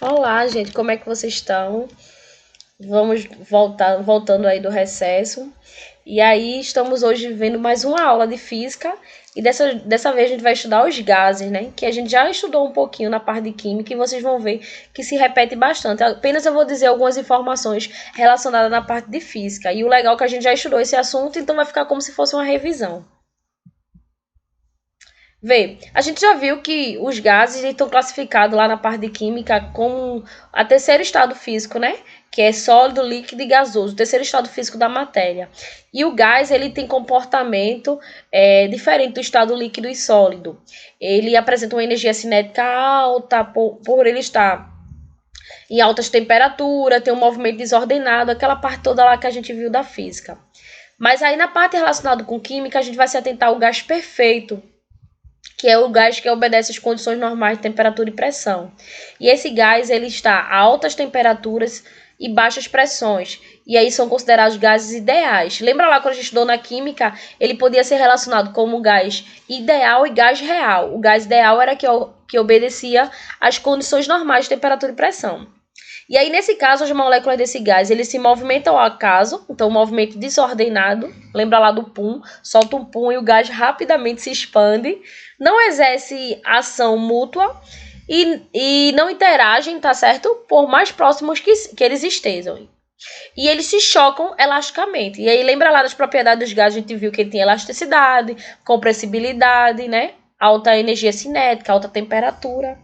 Olá, gente, como é que vocês estão? Vamos voltando aí do recesso. E aí, estamos hoje vendo mais uma aula de física. E dessa vez a gente vai estudar os gases, né? Que a gente já estudou um pouquinho na parte de química e vocês vão ver que se repete bastante. Apenas eu vou dizer algumas informações relacionadas na parte de física. E o legal é que a gente já estudou esse assunto, então vai ficar como se fosse uma revisão. Vê, a gente já viu que os gases estão classificados lá na parte de química como a terceiro estado físico, né? Que é sólido, líquido e gasoso, o terceiro estado físico da matéria. E o gás, ele tem comportamento diferente do estado líquido e sólido. Ele apresenta uma energia cinética alta por ele estar em altas temperaturas, tem um movimento desordenado, aquela parte toda lá que a gente viu da física. Mas aí na parte relacionada com química, a gente vai se atentar ao gás perfeito, que é o gás que obedece às condições normais de temperatura e pressão. E esse gás ele está a altas temperaturas e baixas pressões. E aí são considerados gases ideais. Lembra lá quando a gente estudou na química, ele podia ser relacionado como gás ideal e gás real. O gás ideal era que obedecia às condições normais de temperatura e pressão. E aí, nesse caso, as moléculas desse gás, eles se movimentam ao acaso, então um movimento desordenado, lembra lá do pum, solta um pum e o gás rapidamente se expande, não exerce ação mútua e não interagem, tá certo? Por mais próximos que eles estejam. E eles se chocam elasticamente. E aí, lembra lá das propriedades dos gases, a gente viu que ele tem elasticidade, compressibilidade, né? Alta energia cinética, alta temperatura.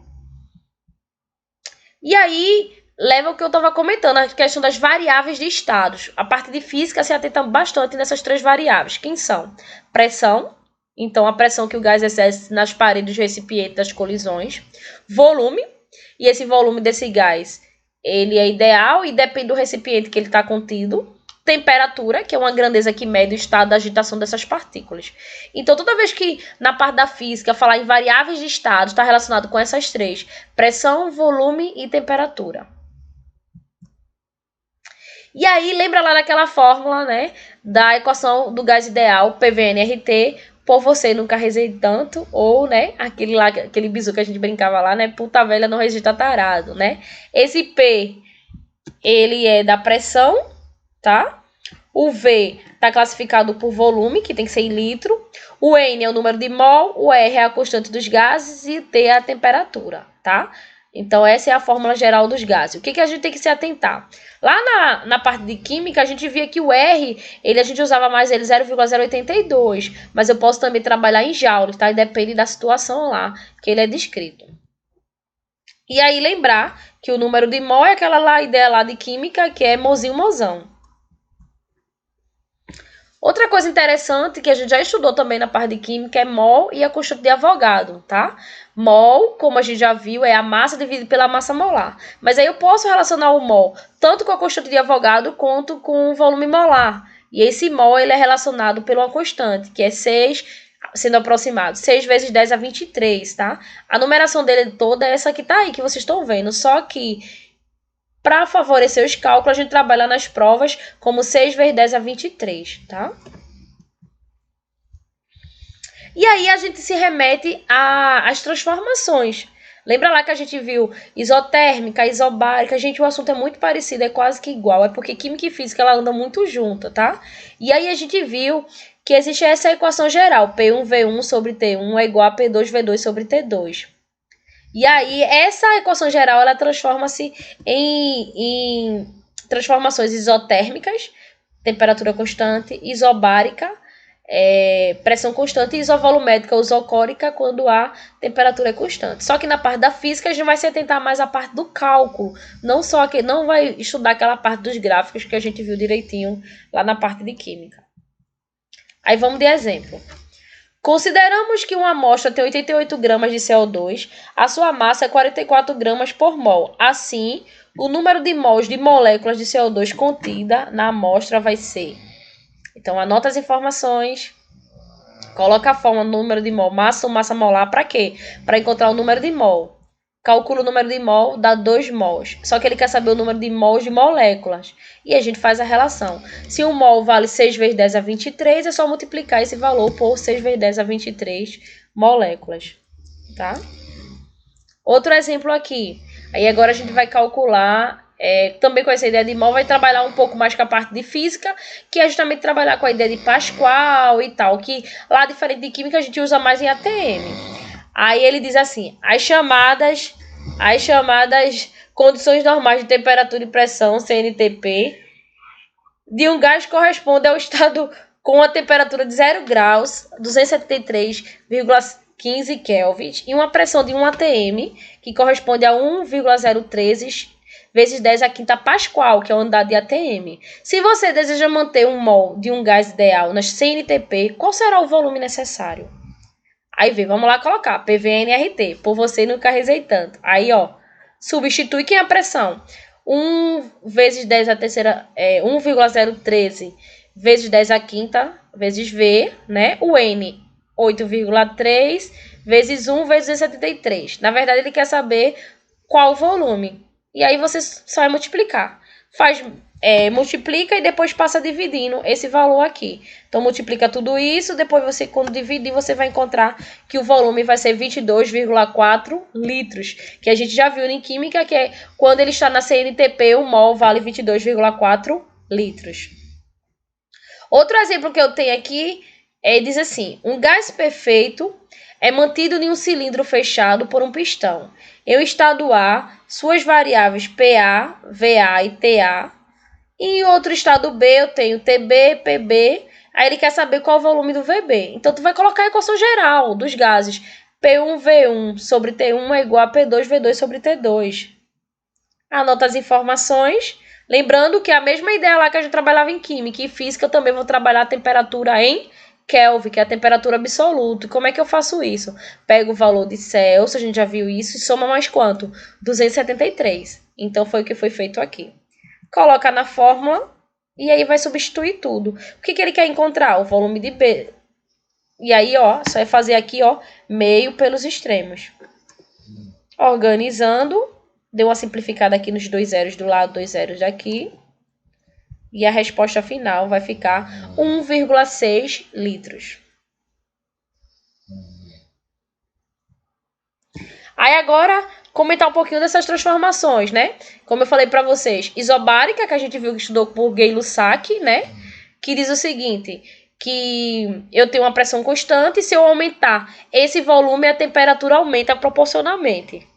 E aí, leva ao que eu estava comentando, a questão das variáveis de estados. A parte de física se atenta bastante nessas três variáveis. Quem são? Pressão, então a pressão que o gás exerce nas paredes do recipiente das colisões. Volume, e esse volume desse gás, ele é ideal e depende do recipiente que ele está contido. Temperatura, que é uma grandeza que mede o estado da agitação dessas partículas. Então, toda vez que na parte da física falar em variáveis de estado, está relacionado com essas três: pressão, volume e temperatura. E aí, lembra lá daquela fórmula, né, da equação do gás ideal, PVNRT, por você nunca rezei tanto, ou, né, aquele bizu que a gente brincava lá, né, puta velha não resista tarado, né. Esse P, ele é da pressão, tá? O V está classificado por volume, que tem que ser em litro. O N é o número de mol, o R é a constante dos gases e o T é a temperatura, tá? Então, essa é a fórmula geral dos gases. O que a gente tem que se atentar? Lá na parte de química, a gente via que o R, a gente usava mais ele 0,082, mas eu posso também trabalhar em joules, tá? E depende da situação lá que ele é descrito. E aí, lembrar que o número de mol é aquela ideia lá de química, que é mozinho, mozão. Outra coisa interessante que a gente já estudou também na parte de química é mol e a constante de Avogadro, tá? Mol, como a gente já viu, é a massa dividida pela massa molar. Mas aí eu posso relacionar o mol tanto com a constante de Avogadro quanto com o volume molar. E esse mol ele é relacionado por uma constante, que é 6, sendo aproximado, 6 vezes 10 a 23, tá? A numeração dele toda é essa que tá aí, que vocês estão vendo. Só que para favorecer os cálculos, a gente trabalha nas provas como 6 vezes 10 a 23, tá? E aí a gente se remete às transformações. Lembra lá que a gente viu isotérmica, isobárica? Gente, o assunto é muito parecido, é quase que igual. É porque química e física ela andam muito junto, tá? E aí a gente viu que existe essa equação geral. P1V1 sobre T1 é igual a P2V2 sobre T2. E aí, essa equação geral, ela transforma-se em transformações isotérmicas, temperatura constante, isobárica, pressão constante, e isovolumétrica, isocórica, quando a temperatura é constante. Só que na parte da física, a gente vai se atentar mais à parte do cálculo, não vai estudar aquela parte dos gráficos que a gente viu direitinho lá na parte de química. Aí vamos de exemplo. Consideramos que uma amostra tem 88 gramas de CO2, a sua massa é 44 gramas por mol. Assim, o número de mols de moléculas de CO2 contida na amostra vai ser... Então, anota as informações, coloca a forma do número de mol, massa ou massa molar, para quê? Para encontrar o número de mol. Calcula o número de mol, dá 2 mols. Só que ele quer saber o número de mols de moléculas. E a gente faz a relação. Se um mol vale 6 vezes 10 a 23, é só multiplicar esse valor por 6 vezes 10 a 23 moléculas. Tá? Outro exemplo aqui. Aí agora a gente vai calcular, também com essa ideia de mol, vai trabalhar um pouco mais com a parte de física, que é justamente trabalhar com a ideia de Pascal e tal, que lá, diferente de química, a gente usa mais em ATM. Aí ele diz assim, as chamadas condições normais de temperatura e pressão, CNTP, de um gás corresponde ao estado com a temperatura de 0 graus, 273,15 Kelvin, e uma pressão de 1 atm, que corresponde a 1,013 vezes 10 a quinta Pascal, que é a unidade de atm. Se você deseja manter um mol de um gás ideal nas CNTP, qual será o volume necessário? Aí vem, vamos lá colocar PVNRT, por você nunca rezei tanto. Aí, ó, substitui quem é a pressão? 1 vezes 10 a terceira, 1,013 vezes 10 a quinta, vezes V, né? O N, 8,3 vezes 1 vezes 73. Na verdade, ele quer saber qual o volume. E aí você só vai multiplicar. Multiplica e depois passa dividindo esse valor aqui. Então, multiplica tudo isso, depois você, quando dividir, você vai encontrar que o volume vai ser 22,4 litros, que a gente já viu em química, que é quando ele está na CNTP, o mol vale 22,4 litros. Outro exemplo que eu tenho aqui diz assim, um gás perfeito é mantido em um cilindro fechado por um pistão. Em um estado A, suas variáveis PA, VA e TA. E em outro estado B, eu tenho TB, PB. Aí ele quer saber qual é o volume do VB. Então, tu vai colocar a equação geral dos gases. P1V1 sobre T1 é igual a P2V2 sobre T2. Anota as informações. Lembrando que é a mesma ideia lá que a gente trabalhava em química e física, eu também vou trabalhar a temperatura em Kelvin, que é a temperatura absoluta. E como é que eu faço isso? Pego o valor de Celsius, a gente já viu isso, e soma mais quanto? 273. Então, foi o que foi feito aqui. Coloca na fórmula e aí vai substituir tudo. O que ele quer encontrar? O volume de B. E aí, ó, só é fazer aqui, ó, meio pelos extremos. Organizando, deu uma simplificada aqui nos 2 zeros do lado, 2 zeros daqui. E a resposta final vai ficar 1,6 litros. Aí agora, comentar um pouquinho dessas transformações, né? Como eu falei para vocês, isobárica, que a gente viu que estudou por Gay-Lussac, né? Que diz o seguinte, que eu tenho uma pressão constante e se eu aumentar esse volume, a temperatura aumenta proporcionalmente.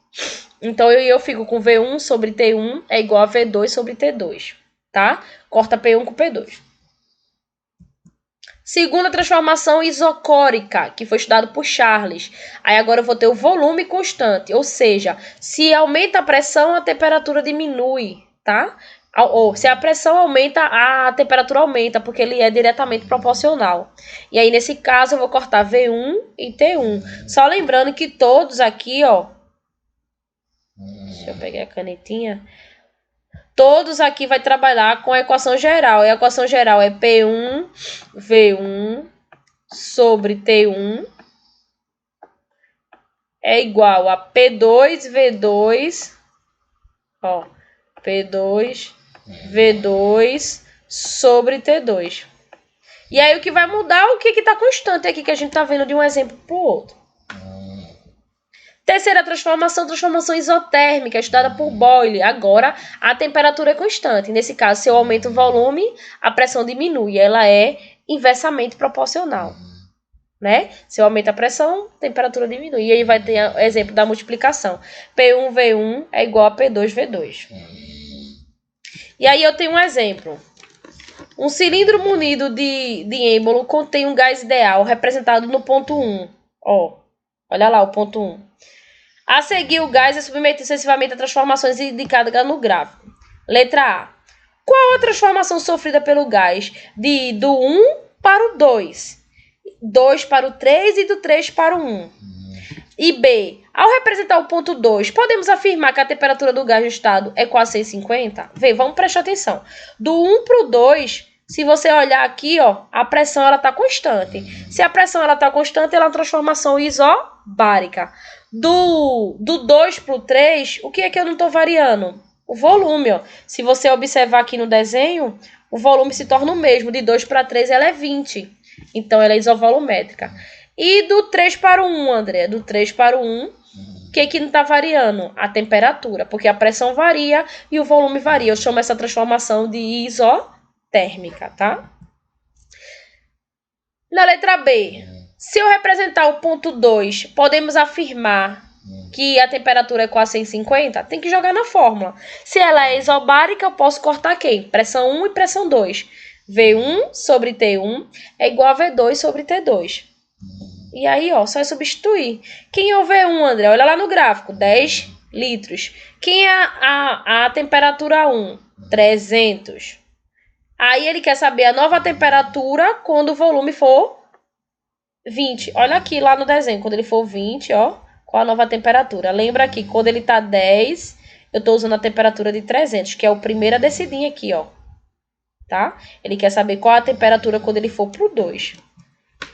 Então, eu fico com V1 sobre T1 é igual a V2 sobre T2, tá? Corta P1 com P2. Segunda transformação isocórica, que foi estudado por Charles. Aí agora eu vou ter o volume constante, ou seja, se aumenta a pressão, a temperatura diminui, tá? Ou se a pressão aumenta, a temperatura aumenta, porque ele é diretamente proporcional. E aí, nesse caso, eu vou cortar V1 e T1. Só lembrando que todos aqui, ó... Deixa eu pegar a canetinha... Todos aqui vai trabalhar com a equação geral. E a equação geral é P1, V1 sobre T1 é igual a P2, V2, ó, P2, V2 sobre T2. E aí o que vai mudar é o que está constante aqui, que a gente está vendo de um exemplo para o outro. Terceira transformação isotérmica, estudada por Boyle. Agora, a temperatura é constante. Nesse caso, se eu aumento o volume, a pressão diminui. Ela é inversamente proporcional, né? Se eu aumento a pressão, a temperatura diminui. E aí vai ter o exemplo da multiplicação. P1V1 é igual a P2V2. E aí eu tenho um exemplo. Um cilindro munido de êmbolo contém um gás ideal, representado no ponto 1. Ó, olha lá o ponto 1. A seguir, o gás é submetido sucessivamente a transformações indicadas no gráfico. Letra A. Qual a transformação sofrida pelo gás do 1 para o 2? 2 para o 3 e do 3 para o 1. E B. Ao representar o ponto 2, podemos afirmar que a temperatura do gás do estado é quase 150? Vê, vamos prestar atenção. Do 1 para o 2, se você olhar aqui, ó, a pressão está constante. Se a pressão está constante, ela é uma transformação isobárica. Do 2 para o 3, o que é que eu não estou variando? O volume, ó. Se você observar aqui no desenho, o volume se torna o mesmo. De 2 para 3, ela é 20. Então, ela é isovolumétrica. E do 3 para o 1, André? Do 3 para o 1, O que não está variando? A temperatura, porque a pressão varia e o volume varia. Eu chamo essa transformação de isotérmica, tá? Na letra B, se eu representar o ponto 2, podemos afirmar que a temperatura é igual a 150? Tem que jogar na fórmula. Se ela é isobárica, eu posso cortar quem? Pressão 1 e pressão 2. V1 sobre T1 é igual a V2 sobre T2. E aí, ó, só é substituir. Quem é o V1, André? Olha lá no gráfico, 10 litros. Quem é a temperatura 1? 300. Aí ele quer saber a nova temperatura quando o volume for 20. Olha aqui lá no desenho, quando ele for 20, ó, qual a nova temperatura. Lembra aqui, quando ele tá 10, eu tô usando a temperatura de 300, que é o primeiro a descidinha aqui, ó. Tá? Ele quer saber qual a temperatura quando ele for pro 2.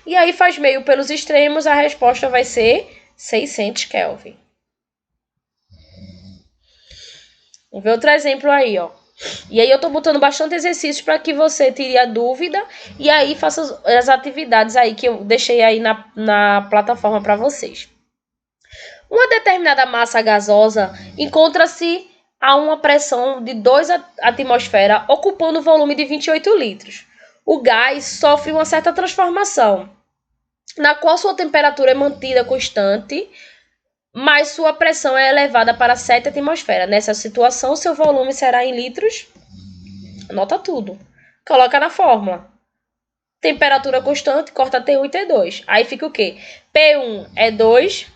E aí faz meio pelos extremos, a resposta vai ser 600 Kelvin. Vamos ver outro exemplo aí, ó. E aí eu tô botando bastante exercícios para que você tire a dúvida e aí faça as atividades aí que eu deixei aí na plataforma para vocês. Uma determinada massa gasosa encontra-se a uma pressão de 2 atmosferas, ocupando o volume de 28 litros. O gás sofre uma certa transformação, na qual sua temperatura é mantida constante, mas sua pressão é elevada para 7 atmosferas. Nessa situação, seu volume será em litros. Anota tudo. Coloca na fórmula. Temperatura constante, corta T1 e T2. Aí fica o quê? P1 é 2,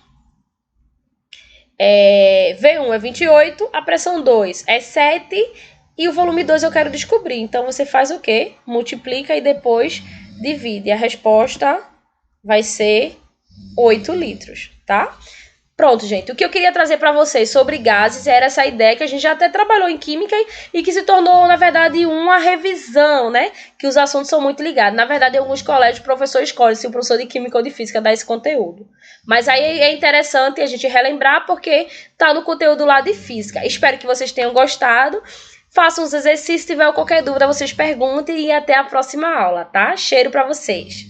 V1 é 28, a pressão 2 é 7 e o volume 2 eu quero descobrir. Então, você faz o quê? Multiplica e depois divide. A resposta vai ser 8 litros, tá? Pronto, gente. O que eu queria trazer para vocês sobre gases era essa ideia que a gente já até trabalhou em química e que se tornou, na verdade, uma revisão, né? Que os assuntos são muito ligados. Na verdade, em alguns colégios, o professor escolhe se o professor de química ou de física dá esse conteúdo. Mas aí é interessante a gente relembrar porque tá no conteúdo lá de física. Espero que vocês tenham gostado. Façam os exercícios. Se tiver qualquer dúvida, vocês perguntem e até a próxima aula, tá? Cheiro para vocês.